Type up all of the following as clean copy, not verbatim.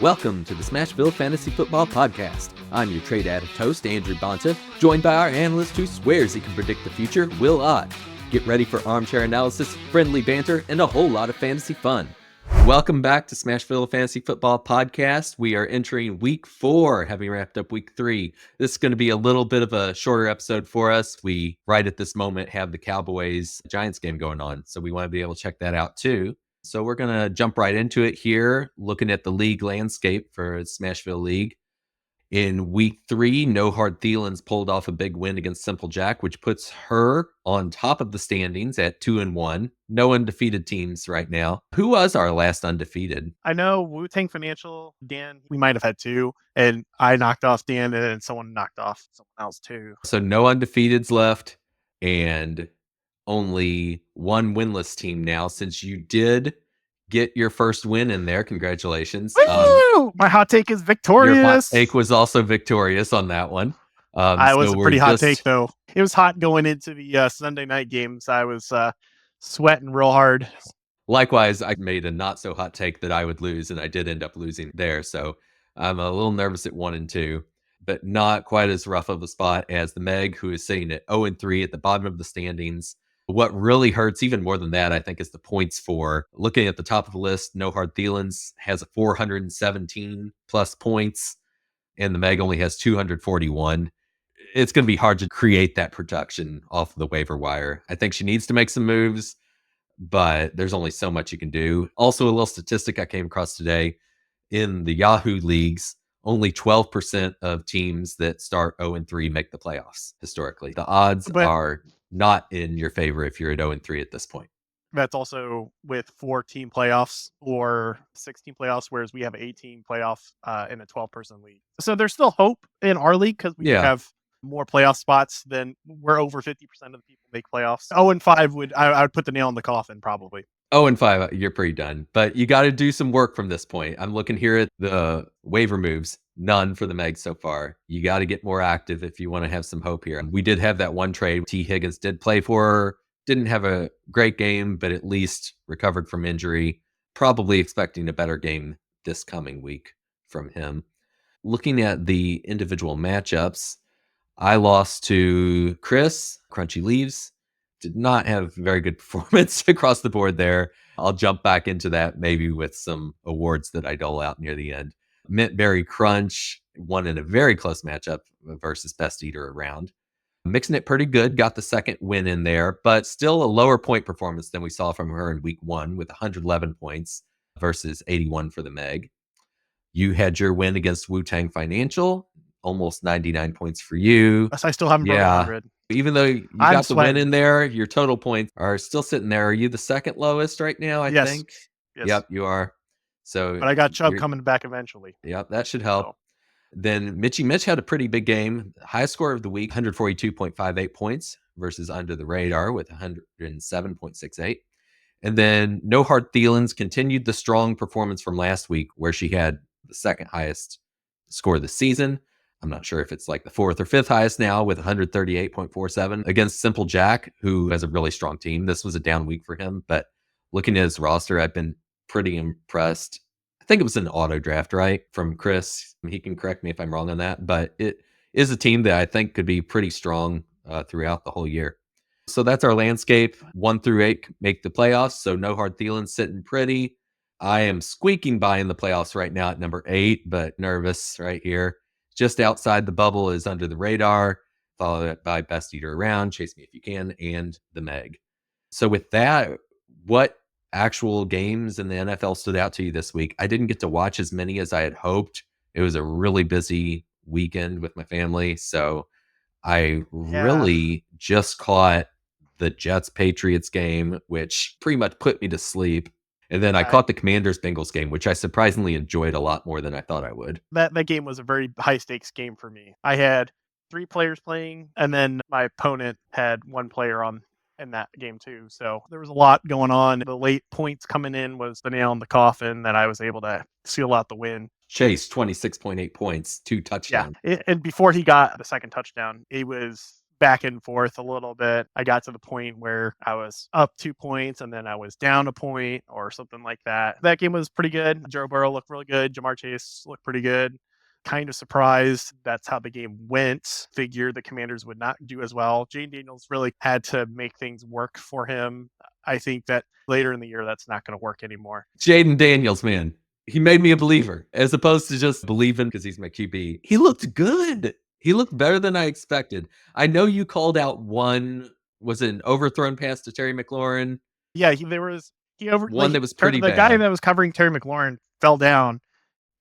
Welcome to the Smashville Fantasy Football Podcast. I'm your trade addict host, Andrew Banta, joined by our analyst who swears he can predict the future, Will Ott. Get ready for armchair analysis, friendly banter, and a whole lot of fantasy fun. Welcome back to Smashville Fantasy Football Podcast. We are entering week 4, having wrapped up week 3. This is going to be a little bit of a shorter episode for us. We, right at this moment, have the Cowboys-Giants game going on, so we want to be able to check that out too. So we're going to jump right into it here, looking at the league landscape for Smashville League. In week 3, No Hard Thielens pulled off a big win against Simple Jack, which puts her on top of the standings at 2-1. No undefeated teams right now. Who was our last undefeated? I know Wu-Tang Financial, Dan, we might have had 2, and I knocked off Dan, and then someone knocked off someone else too. So no undefeateds left, and only one winless team now, since you did get your first win in there. Congratulations. Woo! My hot take is victorious. Your hot take was also victorious on that one. I was a pretty hot take, though. It was hot going into the Sunday night games. I was sweating real hard. Likewise, I made a not so hot take that I would lose, and I did end up losing there. So I'm a little nervous at 1 and 2, but not quite as rough of a spot as the Meg, who is sitting at 0-3 at the bottom of the standings. What really hurts even more than that, I think, is the points for. Looking at the top of the list, No Hard Thielens has 417 plus points, and the Meg only has 241. It's going to be hard to create that production off the waiver wire. I think she needs to make some moves, but there's only so much you can do. Also, a little statistic I came across today, in the Yahoo leagues, only 12% of teams that start 0-3 make the playoffs historically. The odds are not in your favor if you're at 0-3 at this point. That's also with 4-team playoffs or 16 playoffs, whereas we have 18 playoffs in a 12-person league. So there's still hope in our league because we have more playoff spots than we're over 50% of the people make playoffs. 0-5 I would put the nail in the coffin probably. 0-5, you're pretty done. But you got to do some work from this point. I'm looking here at the waiver moves. None for the Meg so far. You got to get more active if you want to have some hope here. We did have that one trade. T. Higgins did play for her. Didn't have a great game, but at least recovered from injury. Probably expecting a better game this coming week from him. Looking at the individual matchups, I lost to Chris. Crunchy Leaves. Did not have very good performance across the board there. I'll jump back into that maybe with some awards that I dole out near the end. Mint Berry Crunch won in a very close matchup versus Best Eater around. Mixing it pretty good, got the second win in there, but still a lower point performance than we saw from her in week 1 with 111 points versus 81 for the Meg. You had your win against Wu-Tang Financial, almost 99 points for you. I still haven't broken 100. Even though you got the win in there, your total points are still sitting there. Are you the second lowest right now, I think? Yes. Yep, you are. So, but I got Chubb coming back eventually. Yep, that should help. Then Mitchie Mitch had a pretty big game. Highest score of the week, 142.58 points versus Under the Radar with 107.68. And then No Hard Thielens continued the strong performance from last week where she had the second highest score of the season. I'm not sure if it's like the 4th or 5th highest now with 138.47 against Simple Jack, who has a really strong team. This was a down week for him, but looking at his roster, I've been pretty impressed. I think it was an auto draft, right? From Chris. He can correct me if I'm wrong on that, but it is a team that I think could be pretty strong throughout the whole year. So that's our landscape. 1-8 make the playoffs. So No Hard Thielens sitting pretty. I am squeaking by in the playoffs right now at number 8, but nervous right here. Just outside the bubble is Under the Radar, followed by Best Eater Around, Chase Me If You Can, and the Meg. So with that, what actual games in the NFL stood out to you this week? I didn't get to watch as many as I had hoped. It was a really busy weekend with my family, so I really just caught the Jets-Patriots game, which pretty much put me to sleep. And then I caught the Commanders-Bengals game, which I surprisingly enjoyed a lot more than I thought I would. That game was a very high-stakes game for me. I had 3 players playing, and then my opponent had 1 player on in that game too. So there was a lot going on. The late points coming in was the nail in the coffin that I was able to seal out the win. Chase, 26.8 points, 2 touchdowns. Yeah, and before he got the second touchdown, it was back and forth a little bit. I got to the point where I was up 2 points and then I was down a point or something like that. That game was pretty good. Joe Burrow looked really good. Jamar Chase looked pretty good. Kind of surprised that's how the game went. Figured the Commanders would not do as well. Jane Daniels really had to make things work for him. I think that later in the year, that's not going to work anymore. Jaden Daniels, man, he made me a believer as opposed to just believing because he's my QB. He looked good. He looked better than I expected. I know you called out one, was it an overthrown pass to Terry McLaurin? Yeah, that was pretty bad. The guy that was covering Terry McLaurin fell down,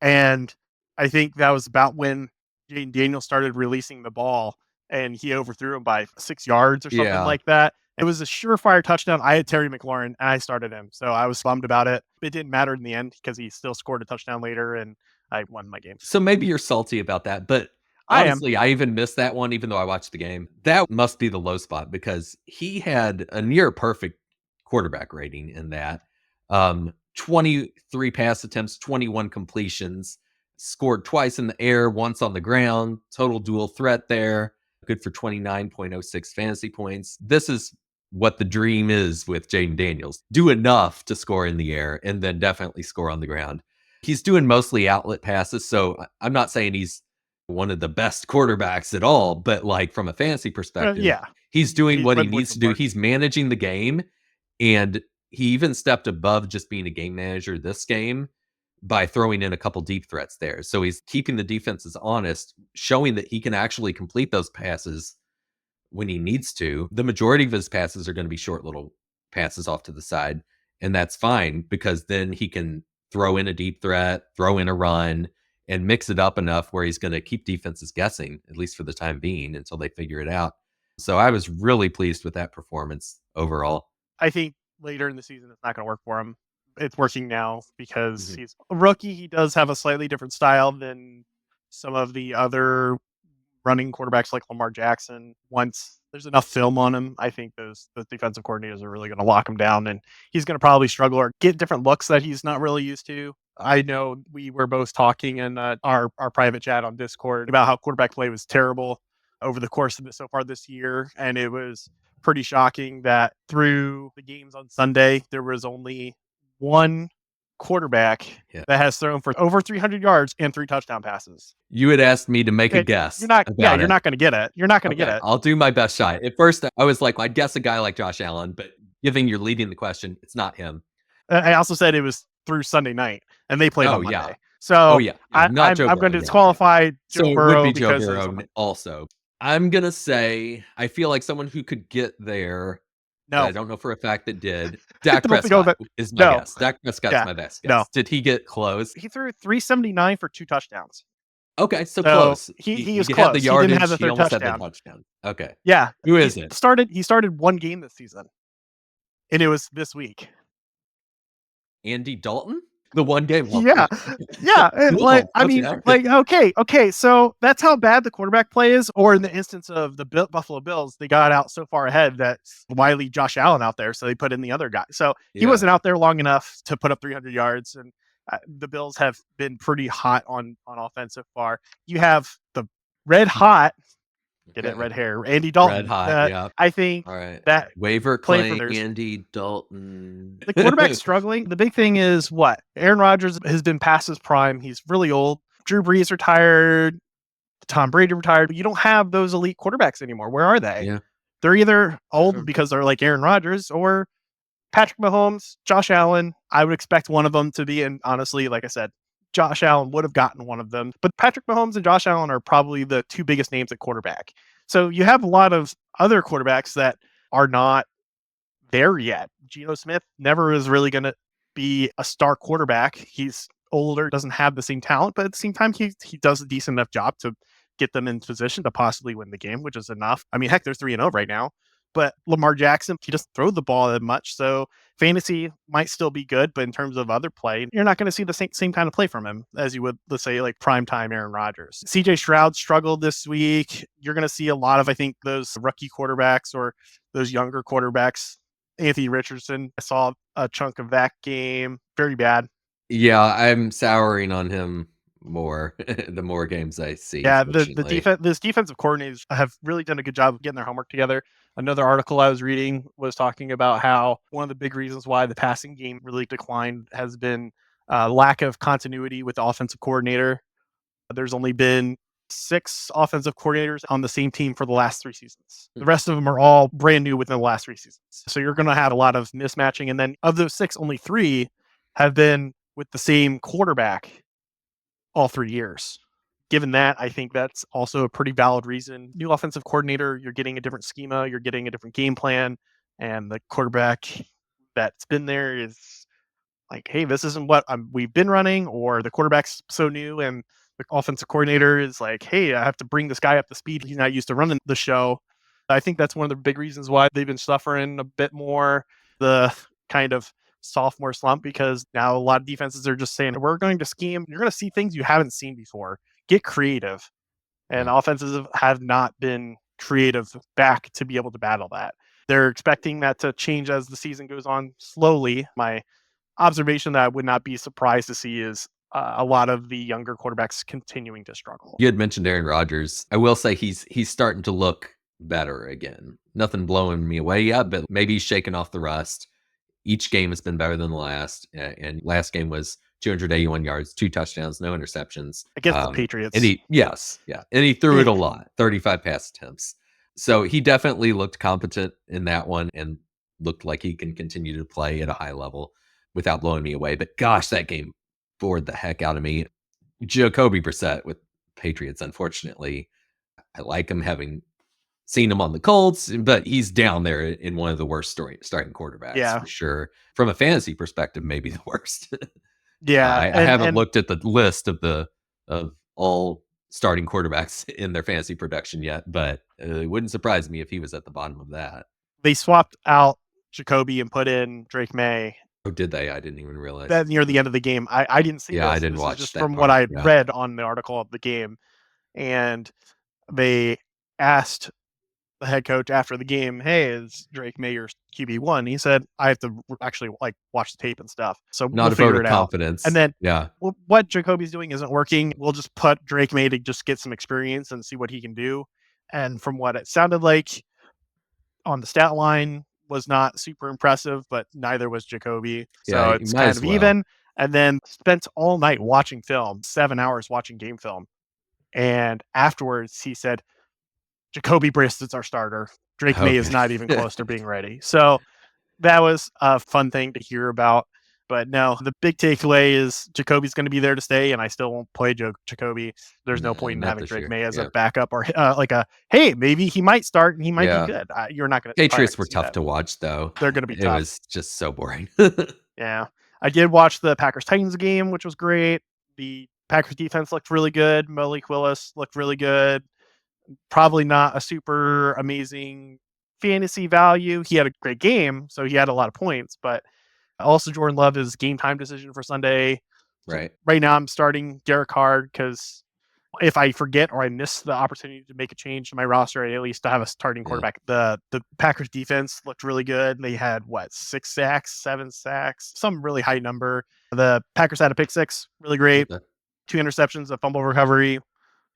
and I think that was about when Jaden Daniels started releasing the ball, and he overthrew him by 6 yards or something like that. It was a surefire touchdown. I had Terry McLaurin, and I started him, so I was bummed about it. It didn't matter in the end because he still scored a touchdown later, and I won my game. So maybe you're salty about that, but honestly, I even missed that one, even though I watched the game. That must be the low spot because he had a near perfect quarterback rating in that. 23 pass attempts, 21 completions, scored twice in the air, once on the ground, total dual threat there. Good for 29.06 fantasy points. This is what the dream is with Jaden Daniels. Do enough to score in the air and then definitely score on the ground. He's doing mostly outlet passes, so I'm not saying he's one of the best quarterbacks at all, but like from a fantasy perspective, he's doing what he needs to do. He's managing the game, and he even stepped above just being a game manager this game by throwing in a couple deep threats there. So he's keeping the defenses honest, showing that he can actually complete those passes when he needs to. The majority of his passes are going to be short little passes off to the side, and that's fine because then he can throw in a deep threat, throw in a run, and mix it up enough where he's going to keep defenses guessing, at least for the time being, until they figure it out. So I was really pleased with that performance overall. I think later in the season, it's not going to work for him. It's working now because he's a rookie. He does have a slightly different style than some of the other running quarterbacks like Lamar Jackson. Once there's enough film on him, I think those defensive coordinators are really going to lock him down, and he's going to probably struggle or get different looks that he's not really used to. I know we were both talking in our private chat on Discord about how quarterback play was terrible over the course of it so far this year, and it was pretty shocking that through the games on Sunday, there was only one quarterback that has thrown for over 300 yards and 3 touchdown passes. You had asked me to make a guess. You're not going to get it. You're not going to get it. I'll do my best shot. At first, I was like, I'd guess a guy like Josh Allen, but given you're leading the question, it's not him. I also said it was through Sunday night, and they played on Monday. Yeah. So I'm going to disqualify Joe Burrow. It would be Joe Burrow also. I'm going to say, I feel like someone who could get there. No, I don't know for a fact that did. Dak Prescott is my guess. Dak Prescott's my best guess. No. Did he get close? He threw 379 for 2 touchdowns. Okay, so close. He was close. Had the yardage. He didn't have the third touchdown. Okay. Yeah. Who is it? He started one game this season, and it was this week. Andy Dalton? The one game. Yeah. Okay. So that's how bad the quarterback play is. Or in the instance of the Buffalo Bills, they got out so far ahead that Wiley Josh Allen out there, so they put in the other guy. So he wasn't out there long enough to put up 300 yards. And the Bills have been pretty hot on offense so far. You have the red hot. Get it, red hair. Andy Dalton. Red hot, I think that waiver claim Andy Dalton. The quarterback's struggling. The big thing is what? Aaron Rodgers has been past his prime. He's really old. Drew Brees retired. Tom Brady retired. You don't have those elite quarterbacks anymore. Where are they? Yeah. They're either old because they're like Aaron Rodgers or Patrick Mahomes, Josh Allen. I would expect one of them to be, and honestly, like I said, Josh Allen would have gotten one of them. But Patrick Mahomes and Josh Allen are probably the 2 biggest names at quarterback. So you have a lot of other quarterbacks that are not there yet. Geno Smith never is really going to be a star quarterback. He's older, doesn't have the same talent, but at the same time, he does a decent enough job to get them in position to possibly win the game, which is enough. I mean, heck, they're 3-0 right now. But Lamar Jackson, he doesn't throw the ball that much. So fantasy might still be good, but in terms of other play, you're not going to see the same kind of play from him as you would, let's say, like primetime Aaron Rodgers. CJ Stroud struggled this week. You're going to see a lot of, I think, those rookie quarterbacks or those younger quarterbacks. Anthony Richardson, I saw a chunk of that game. Very bad. Yeah, I'm souring on him more the more games I see, Yeah, fortunately. this defensive coordinators have really done a good job of getting their homework together. Another article I was reading was talking about how one of the big reasons why the passing game really declined has been lack of continuity with the offensive coordinator. There's only been 6 offensive coordinators on the same team for the last 3 seasons. The rest of them are all brand new within the last 3 seasons. So you're going to have a lot of mismatching. And then of those 6, only 3 have been with the same quarterback all 3 years. Given that, I think that's also a pretty valid reason. New offensive coordinator, you're getting a different schema, you're getting a different game plan, and the quarterback that's been there is like, hey, this isn't what we've been running, or the quarterback's so new, and the offensive coordinator is like, hey, I have to bring this guy up to speed. He's not used to running the show. I think that's one of the big reasons why they've been suffering a bit more the kind of sophomore slump, because now a lot of defenses are just saying, we're going to scheme. You're going to see things you haven't seen before. Get creative. And Yeah. offenses have not been creative back to be able to battle that. They're expecting that to change as the season goes on slowly. My observation that I would not be surprised to see is a lot of the younger quarterbacks continuing to struggle. You had mentioned Aaron Rodgers. I will say he's starting to look better again. Nothing blowing me away yet, but maybe he's shaking off the rust. Each game has been better than the last, and last game was 281 yards, 2 touchdowns, no interceptions. Against the Patriots. And he threw it a lot, 35 pass attempts. So he definitely looked competent in that one and looked like he can continue to play at a high level without blowing me away. But gosh, that game bored the heck out of me. Jacoby Brissett with Patriots, unfortunately. I like him, having seen him on the Colts, but he's down there in one of the worst starting quarterbacks for sure. From a fantasy perspective, maybe the worst. Yeah. I haven't looked at the list of all starting quarterbacks in their fantasy production yet, but it wouldn't surprise me if he was at the bottom of that. They swapped out Jacoby and put in Drake May. Oh, did they? I didn't even realize that near the end of the game. I didn't see this. I didn't this watch is just that from part. what I read on the article of the game. And they asked the head coach after the game, hey, is Drake May your QB1? He said, I have to actually watch the tape and stuff. So Not we'll a figure vote it of out. confidence. And then yeah, what Jacoby's doing isn't working. We'll just put Drake May to just get some experience and see what he can do. And from what it sounded like on the stat line, was not super impressive, but neither was Jacoby. So it's kind of even. And then spent all night watching film, 7 hours watching game film. And afterwards, he said, Jacoby Brissett's our starter. Drake May is not even close to being ready. So that was a fun thing to hear about. But no, the big takeaway is Jacoby's going to be there to stay, and I still won't play Jacoby. There's no point in having Drake May as a backup or hey, maybe he might start and he might be good. You're not going to. Patriots were tough to watch, though. They're going to be tough. It was just so boring. Yeah. I did watch the Packers-Titans game, which was great. The Packers defense looked really good. Malik Willis looked really good. Probably not a super amazing fantasy value. He had a great game, so he had a lot of points, but also Jordan Love is game time decision for Sunday. Right. So right now I'm starting Derek Carr because if I forget or I miss the opportunity to make a change to my roster, I at least have a starting quarterback. The Packers defense looked really good. They had 6 sacks, 7 sacks, some really high number. The Packers had a pick 6, really great. 2 interceptions, a fumble recovery.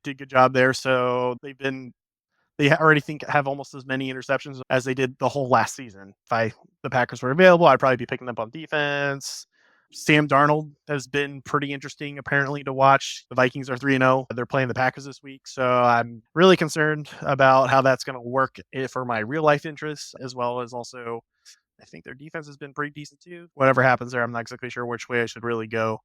Did a good job there. So they already have almost as many interceptions as they did the whole last season. If the Packers were available, I'd probably be picking them up on defense. Sam Darnold has been pretty interesting, apparently, to watch. The Vikings are 3-0. They're playing the Packers this week. So I'm really concerned about how that's going to work for my real life interests, as well as also, I think their defense has been pretty decent too. Whatever happens there, I'm not exactly sure which way I should really go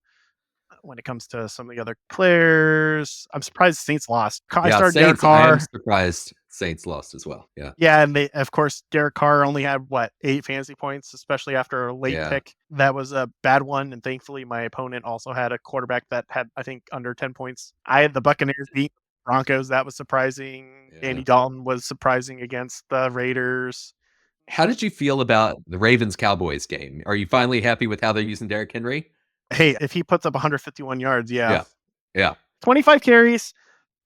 when it comes to some of the other players. I'm surprised the Saints lost. I started Derek Carr. I am surprised Saints lost as well. Yeah, and of course, Derek Carr only had 8 fantasy points, especially after a late pick. That was a bad one, and thankfully, my opponent also had a quarterback that had, I think, under 10 points. I had the Buccaneers beat Broncos. That was surprising. Andy Dalton was surprising against the Raiders. How did you feel about the Ravens-Cowboys game? Are you finally happy with how they're using Derrick Henry? Hey, if he puts up 151 yards, yeah. 25 carries,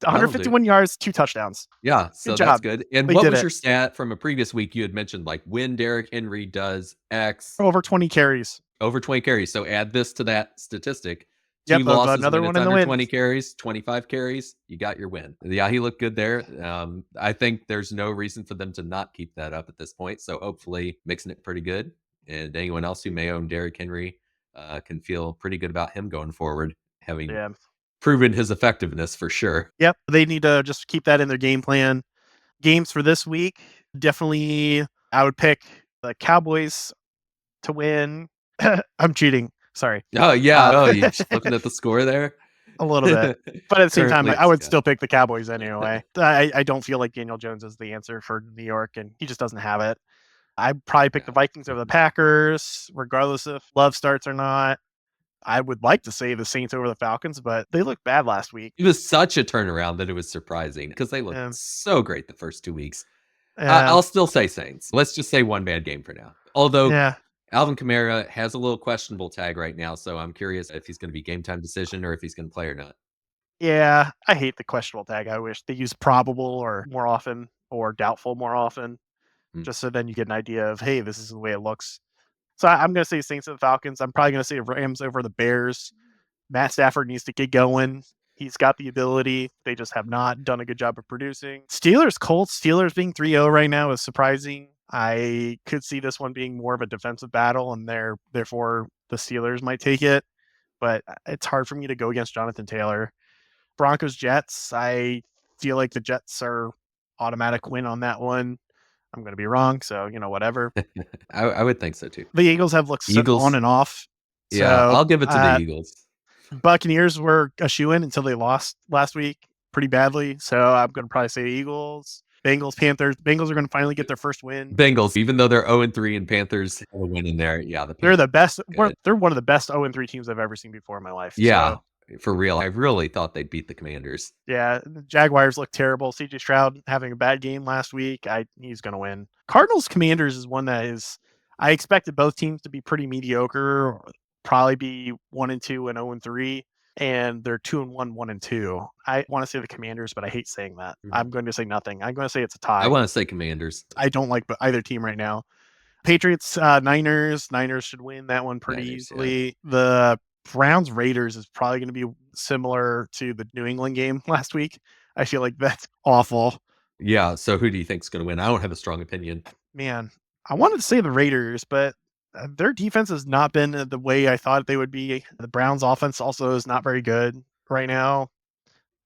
151 yards, 2 touchdowns. Yeah, so that's good. And what was your stat from a previous week? You had mentioned when Derrick Henry does X. Over 20 carries. Over 20 carries. So add this to that statistic. 2 losses another when one it's in the under win. 20 carries, 25 carries, you got your win. Yeah, he looked good there. I think there's no reason for them to not keep that up at this point. So hopefully mixing it pretty good. And anyone else who may own Derrick Henry can feel pretty good about him going forward, having proven his effectiveness for sure. Yep, they need to just keep that in their game plan. Games for this week, definitely I would pick the Cowboys to win. I'm cheating. Sorry. Oh, yeah. You're just looking at the score there? A little bit. But at the same time, I would Scott. still pick the Cowboys anyway. I don't feel like Daniel Jones is the answer for New York, and he just doesn't have it. I'd probably pick the Vikings over the Packers, regardless if Love starts or not. I would like to say the Saints over the Falcons, but they looked bad last week. It was such a turnaround that it was surprising because they looked so great the first 2 weeks. I'll still say Saints. Let's just say one bad game for now. Although Alvin Kamara has a little questionable tag right now, so I'm curious if he's going to be game time decision or if he's going to play or not. Yeah, I hate the questionable tag. I wish they use probable or more often or doubtful more often, just so then you get an idea of, hey, this is the way it looks. So I'm going to say Saints and Falcons. I'm probably going to say Rams over the Bears. Matt Stafford needs to get going. He's got the ability. They just have not done a good job of producing. Steelers, Colts. Steelers being 3-0 right now is surprising. I could see this one being more of a defensive battle, and therefore the Steelers might take it. But it's hard for me to go against Jonathan Taylor. Broncos, Jets. I feel like the Jets are automatic win on that one. I'm going to be wrong, so, whatever. I would think so, too. The Eagles have looked on and off. Yeah, I'll give it to the Eagles. Buccaneers were a shoo-in until they lost last week pretty badly, so I'm going to probably say Eagles. Bengals, Panthers. Bengals are going to finally get their first win. Bengals, even though they're 0-3 and Panthers have a win in there. Yeah, they're the best. They're one of the best 0-3 teams I've ever seen before in my life. Yeah. For real. I really thought they'd beat the Commanders. Yeah, the Jaguars look terrible. CJ Stroud having a bad game last week. He's going to win. Cardinals Commanders is one that is, I expected both teams to be pretty mediocre, probably be 1-2 and 0-3, and they're 2-1, 1-2. I want to say the Commanders, but I hate saying that. I'm going to say nothing. I'm going to say it's a tie. I want to say Commanders. I don't like either team right now. Patriots, Niners. Niners should win that one pretty easily. Yeah. The Browns Raiders is probably going to be similar to the New England game last week. I feel like that's awful. Yeah. So who do you think is going to win? I don't have a strong opinion. Man, I wanted to say the Raiders, but their defense has not been the way I thought they would be. The Browns offense also is not very good right now.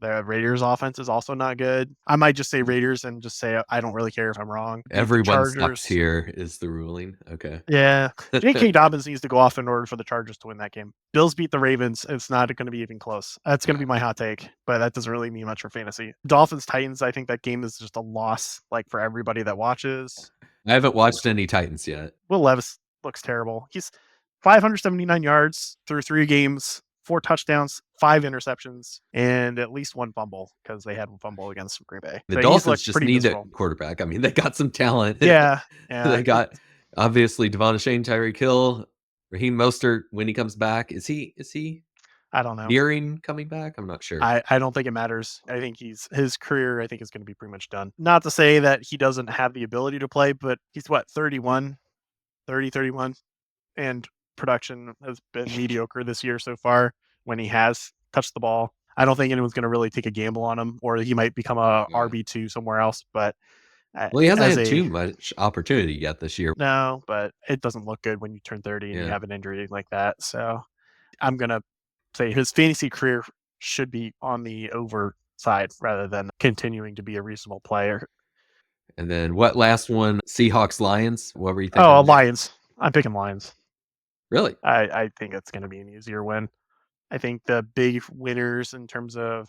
The Raiders offense is also not good. I might just say Raiders and just say I don't really care if I'm wrong. Everyone sucks here is the ruling. Okay. Yeah. J.K. Dobbins needs to go off in order for the Chargers to win that game. Bills beat the Ravens. It's not going to be even close. That's going to be my hot take, but that doesn't really mean much for fantasy. Dolphins, Titans, I think that game is just a loss for everybody that watches. I haven't watched any Titans yet. Will Levis looks terrible. He's 579 yards through 3 games. 4 touchdowns, 5 interceptions, and at least 1 fumble because they had 1 fumble against Green Bay. The Dolphins just need a quarterback. I mean, they got some talent. Yeah. They got obviously Devon Shane, Tyreek Hill, Raheem Mostert when he comes back. Is he? I don't know. Nearing coming back? I'm not sure. I don't think it matters. I think his career is going to be pretty much done. Not to say that he doesn't have the ability to play, but he's 31, and production has been mediocre this year so far when he has touched the ball. I don't think anyone's going to really take a gamble on him, or he might become a RB2 somewhere else. But he hasn't had too much opportunity yet this year. No, but it doesn't look good when you turn 30 and you have an injury like that. So I'm going to say his fantasy career should be on the over side rather than continuing to be a reasonable player. And then what last one? Seahawks, Lions? What were you thinking? Oh, Lions. I'm picking Lions. Really? I think it's going to be an easier win. I think the big winners in terms of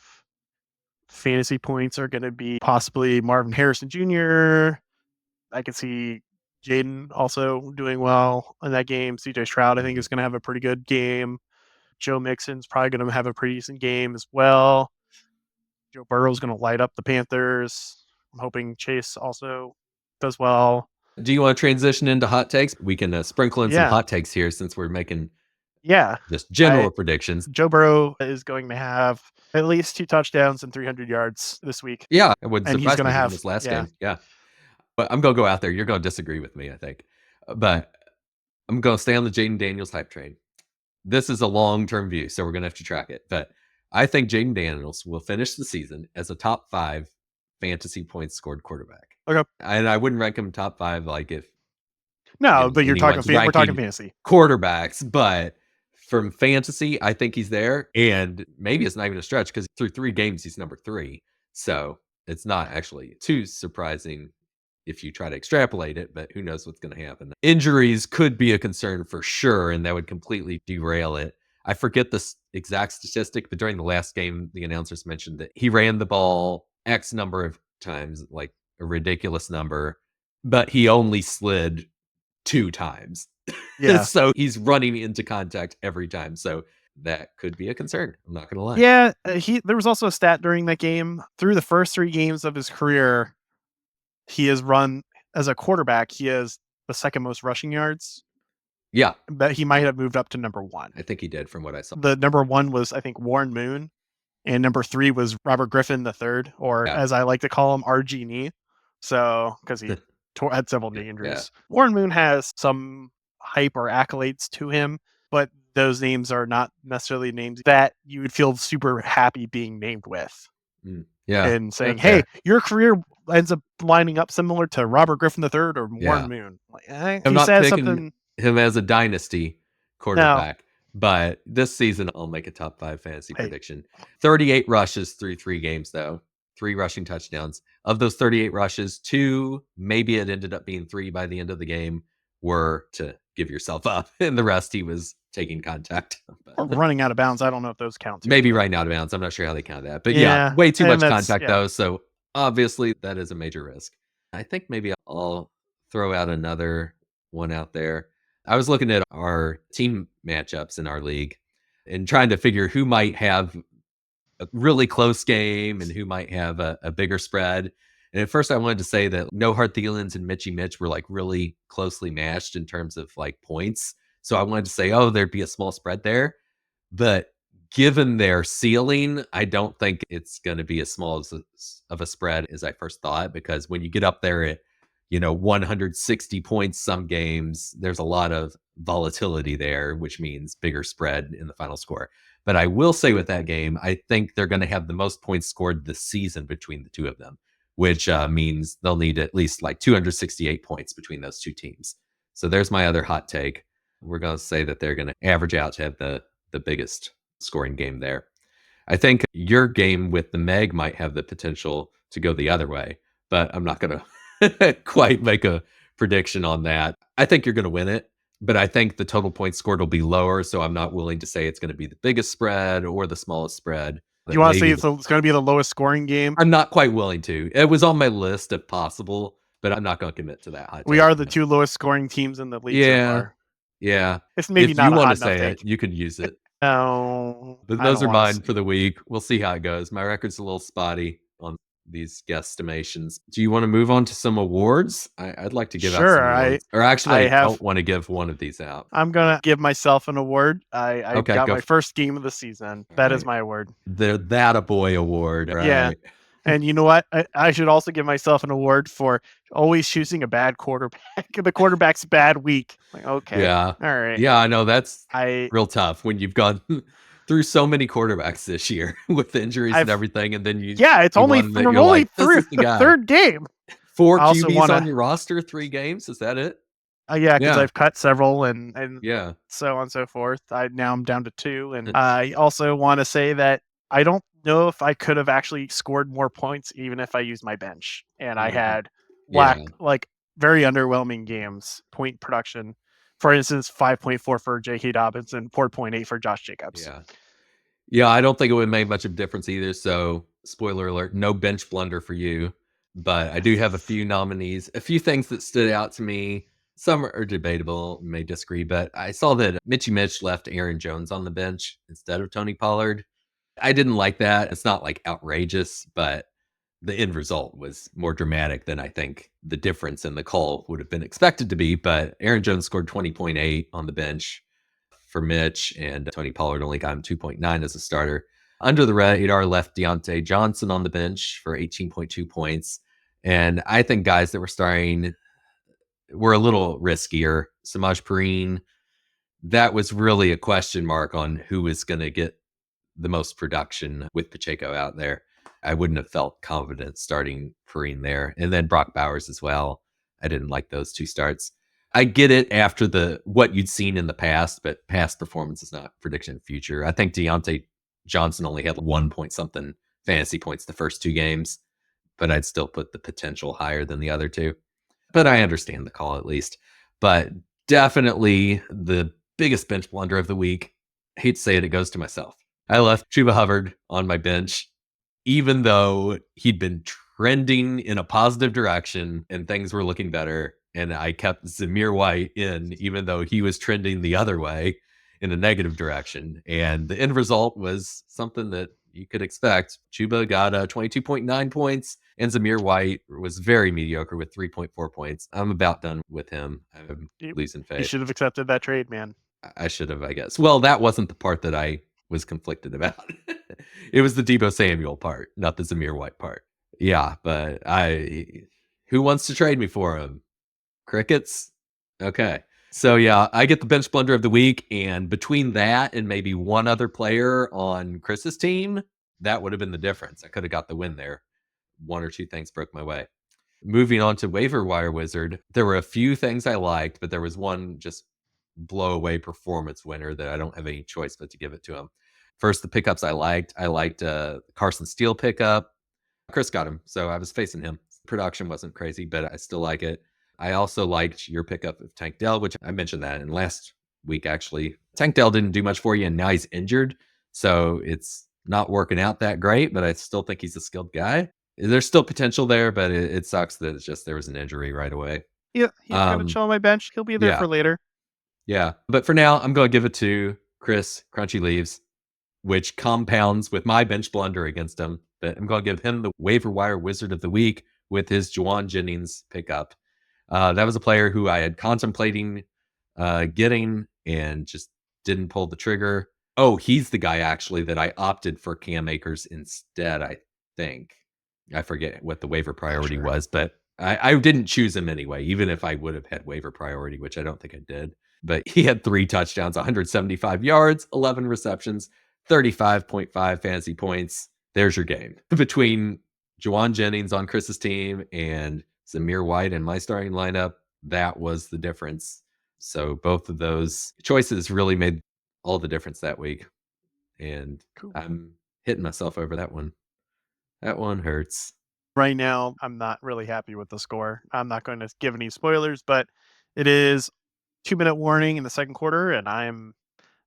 fantasy points are going to be possibly Marvin Harrison Jr. I can see Jaden also doing well in that game. CJ Stroud, I think, is going to have a pretty good game. Joe Mixon's probably going to have a pretty decent game as well. Joe Burrow's going to light up the Panthers. I'm hoping Chase also does well. Do you want to transition into hot takes? We can sprinkle in some hot takes here since we're making just general predictions. Joe Burrow is going to have at least 2 touchdowns and 300 yards this week. Yeah, it wouldn't surprise he's going me to have this last game. Yeah, but I'm going to go out there. You're going to disagree with me, I think. But I'm going to stay on the Jaden Daniels hype train. this is a long-term view, so we're going to have to track it. But I think Jaden Daniels will finish the season as a top 5 fantasy points scored quarterback. Okay. And I wouldn't rank him top 5 like if no, but we're talking ranking fantasy quarterbacks. But from fantasy, I think he's there. And maybe it's not even a stretch because through 3 games, he's number 3. So it's not actually too surprising if you try to extrapolate it, but who knows what's going to happen. Injuries could be a concern for sure, and that would completely derail it. I forget the exact statistic, but during the last game, the announcers mentioned that he ran the ball X number of times, like a ridiculous number, but he only slid 2 times. Yeah. So he's running into contact every time. So that could be a concern. I'm not going to lie. Yeah. There was also a stat during that game. Through the first 3 games of his career, he has run as a quarterback. He has the second most rushing yards. Yeah. But he might have moved up to number 1. I think he did from what I saw. The number 1 was, I think, Warren Moon. And number 3 was Robert Griffin III, or as I like to call him, RG-knee. So, because he had several knee injuries. Yeah. Warren Moon has some hype or accolades to him, but those names are not necessarily names that you would feel super happy being named with. Yeah. And saying, hey, your career ends up lining up similar to Robert Griffin III or Warren Moon. Like, I'm not picking him as a dynasty quarterback, but this season I'll make a top 5 fantasy prediction. 38 rushes through 3 games, though. 3 rushing touchdowns. Of those 38 rushes, 2, maybe it ended up being 3 by the end of the game, were to give yourself up. And the rest, he was taking contact. Or running out of bounds. I don't know if those count. Maybe running out of bounds. I'm not sure how they count that. But way too much contact, though. So obviously, that is a major risk. I think maybe I'll throw out another one out there. I was looking at our team matchups in our league and trying to figure who might have a really close game and who might have a bigger spread. And at first I wanted to say that No Hard Thielens and Mitchie Mitch were like really closely matched in terms of like points. So I wanted to say, there'd be a small spread there. But given their ceiling, I don't think it's going to be as small of a spread as I first thought, because when you get up there at 160 points some games, there's a lot of volatility there, which means bigger spread in the final score. But I will say with that game, I think they're going to have the most points scored this season between the 2 of them, which means they'll need at least like 268 points between those 2 teams. So there's my other hot take. We're going to say that they're going to average out to have the biggest scoring game there. I think your game with the Meg might have the potential to go the other way, but I'm not going to quite make a prediction on that. I think you're going to win it, but I think the total points scored will be lower, so I'm not willing to say it's going to be the biggest spread or the smallest spread. Do you want to say it's going to be the lowest scoring game? I'm not quite willing to. It was on my list if possible, but I'm not going to commit to that. We are the 2 lowest scoring teams in the league so far. Yeah. It's maybe if not you want to say it, you could use it. No. But those are mine for the week. We'll see how it goes. My record's a little spotty on these guesstimations. Do you want to move on to some awards? I'd like to give out some awards. Or actually, I don't want to give one of these out. I'm going to give myself an award. I got my first game of the season. That is my award. The That a Boy award. Right? Yeah. And you know what? I should also give myself an award for always choosing a bad quarterback. The quarterback's bad week. Like, okay. Yeah. All right. Yeah, I know. That's real tough when you've gone through so many quarterbacks this year with injuries and everything. And then it's only through the 3rd game. 4 QBs on your roster, 3 games. Is that it? Because I've cut several and so on and so forth. Now I'm down to 2. And I also want to say that I don't know if I could have actually scored more points even if I used my bench. And I had very underwhelming games, point production. For instance, 5.4 for J.K. Dobbins and 4.8 for Josh Jacobs. Yeah, I don't think it would make much of a difference either. So, spoiler alert, no bench blunder for you. But I do have a few nominees, a few things that stood out to me. Some are debatable, may disagree, but I saw that Mitchie Mitch left Aaron Jones on the bench instead of Tony Pollard. I didn't like that. It's not like outrageous, but the end result was more dramatic than I think the difference in the call would have been expected to be. But Aaron Jones scored 20.8 on the bench for Mitch, and Tony Pollard only got him 2.9 as a starter. Under the radar left Deontay Johnson on the bench for 18.2 points. And I think guys that were starting were a little riskier. Samaj Perine, that was really a question mark on who was going to get the most production with Pacheco out there. I wouldn't have felt confident starting Perrine there. And then Brock Bowers as well. I didn't like those two starts. I get it after what you'd seen in the past, but past performance is not prediction of future. I think Deontay Johnson only had 1 point something fantasy points the first two games, but I'd still put the potential higher than the other two. But I understand the call at least. But definitely the biggest bench blunder of the week. I hate to say it, it goes to myself. I left Chuba Hubbard on my bench, even though he'd been trending in a positive direction and things were looking better. And I kept Zamir White in, even though he was trending the other way in a negative direction. And the end result was something that you could expect. Chuba got 22.9 points, and Zamir White was very mediocre with 3.4 points. I'm about done with him. I'm losing faith. You should have accepted that trade, man. I should have, I guess. Well, that wasn't the part that I was conflicted about. It was the Deebo Samuel part, not the Zamir White part. Yeah, but who wants to trade me for him? Crickets? Okay. So yeah, I get the bench blunder of the week, and between that and maybe one other player on Chris's team, that would have been the difference. I could have got the win there. One or two things broke my way. Moving on to Waiver Wire Wizard, there were a few things I liked, but there was one just blow away performance winner that I don't have any choice but to give it to him. First, the pickups I liked. I liked Carson Steele pickup. Chris got him, so I was facing him. Production wasn't crazy, but I still like it. I also liked your pickup of Tank Dell, which I mentioned that in last week, actually. Tank Dell didn't do much for you, and now he's injured. So it's not working out that great, but I still think he's a skilled guy. There's still potential there, but it sucks that it's just there was an injury right away. Yeah, he's going to chill on my bench. He'll be there for later. Yeah, but for now, I'm going to give it to Chris Crunchy Leaves, which compounds with my bench blunder against him. But I'm going to give him the Waiver Wire Wizard of the Week with his Juwan Jennings pickup. That was a player who I had contemplating getting and just didn't pull the trigger. Oh, he's the guy actually that I opted for Cam Akers instead, I think. I forget what the waiver priority was, but I didn't choose him anyway, even if I would have had waiver priority, which I don't think I did. But he had 3 touchdowns, 175 yards, 11 receptions, 35.5 fantasy points. There's your game. Between Juwan Jennings on Chris's team and Zamir White in my starting lineup, that was the difference. So both of those choices really made all the difference that week. And cool. I'm hitting myself over that one. That one hurts. Right now, I'm not really happy with the score. I'm not going to give any spoilers, but it is 2-minute warning in the second quarter, and I'm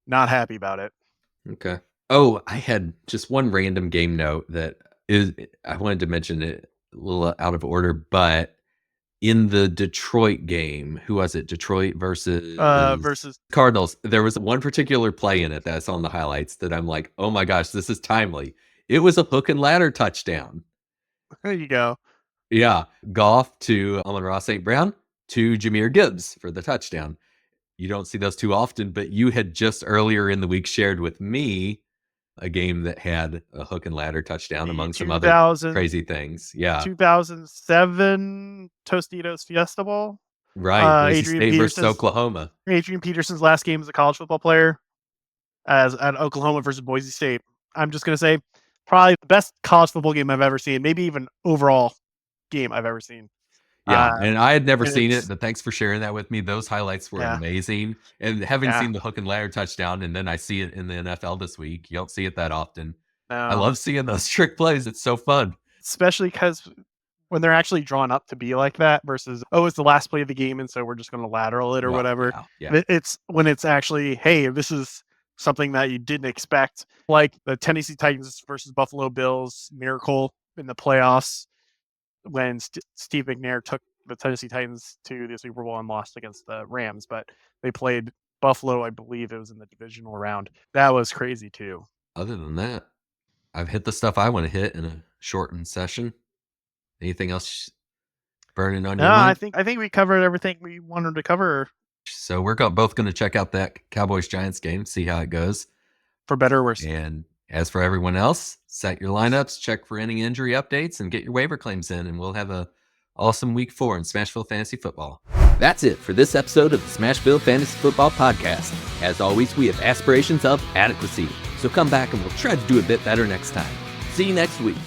not happy about it. Okay. Oh, I had just one random game note that I wanted to mention it a little out of order, but in the Detroit game, who was it? Detroit versus Cardinals. There was one particular play in it that's on the highlights that I'm like, oh my gosh, this is timely. It was a hook and ladder touchdown. There you go. Yeah. Goff to Amon-Ra St. Brown to Jahmyr Gibbs for the touchdown. You don't see those too often, but you had just earlier in the week shared with me a game that had a hook and ladder touchdown among some other crazy things. Yeah. 2007 Tostitos Fiesta Bowl. Right. State versus Oklahoma. Adrian Peterson's last game as a college football player at Oklahoma versus Boise State. I'm just going to say probably the best college football game I've ever seen, maybe even overall game I've ever seen. Yeah, and I had never seen it, but thanks for sharing that with me. Those highlights were amazing. And having seen the hook and ladder touchdown, and then I see it in the NFL this week. You don't see it that often. No. I love seeing those trick plays. It's so fun. Especially because when they're actually drawn up to be like that versus, it's the last play of the game, and so we're just going to lateral it or whatever. Yeah. It's when it's actually, hey, this is something that you didn't expect. Like the Tennessee Titans versus Buffalo Bills miracle in the playoffs, when Steve McNair took the Tennessee Titans to the Super Bowl and lost against the Rams, but they played Buffalo, I believe it was in the divisional round. That was crazy too. Other than that, I've hit the stuff I want to hit in a shortened session. Anything else burning on your mind? I think we covered everything we wanted to cover. So we're both going to check out that Cowboys-Giants game, see how it goes. For better or worse. And as for everyone else, set your lineups, check for any injury updates, and get your waiver claims in, and we'll have a awesome week 4 in Smashville Fantasy Football. That's it for this episode of the Smashville Fantasy Football Podcast. As always, we have aspirations of adequacy, so come back and we'll try to do a bit better next time. See you next week.